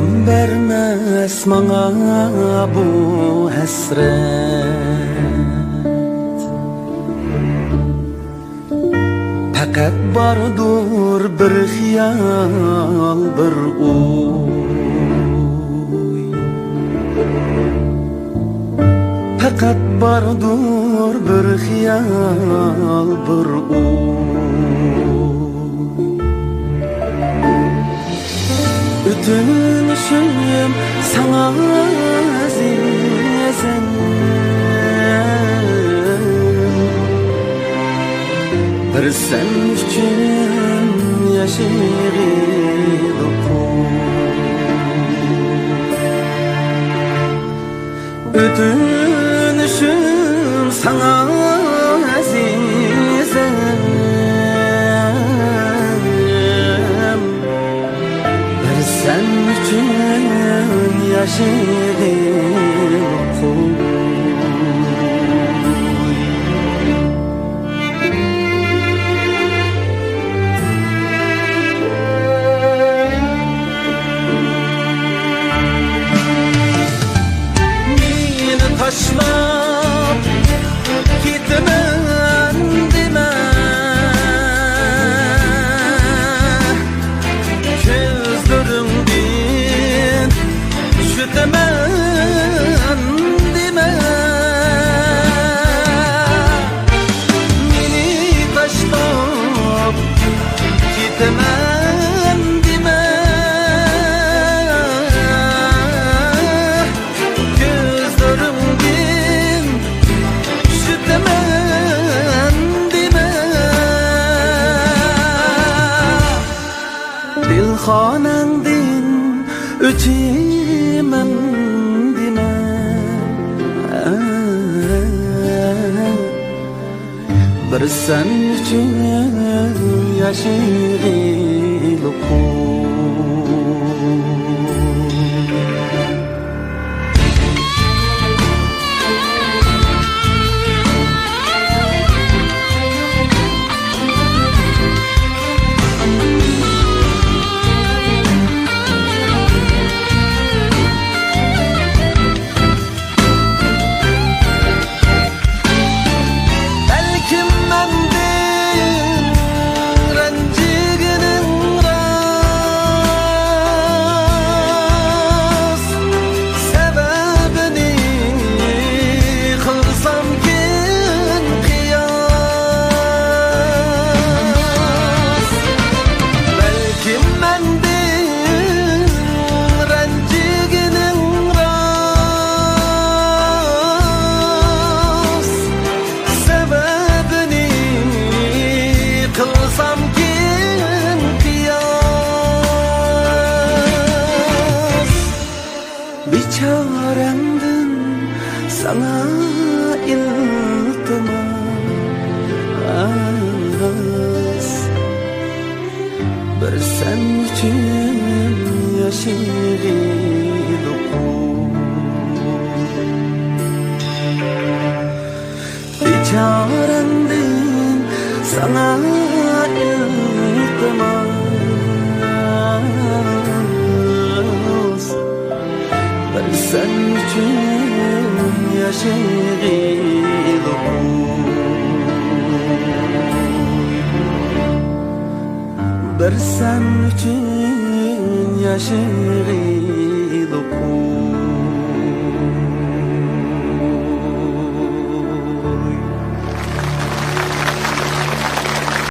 Gam bermez bana bu hasret, fakat bardır bir xiyal, bir uy. Fakat bardır bir xiyal, bir uy. Ötünüşüm sana azizim, bir sen üçün yaşayırdım. Ötünüşüm sana azizim, sen üçün yaşadım. Meni taşlap gitmen deme, gözlerimden şütemen deme. Meni taşlap gitmen deme, gözlerimden şütemen deme. Dilxonangdan ötemen deme, bir sen üçün yaşayırdım. Biçaremdin sana iltimas, bir sen üçün yaşadım. Biçaremdin sana iltimas, bir sen üçün yaşadım. Bir sen üçün yaşadım.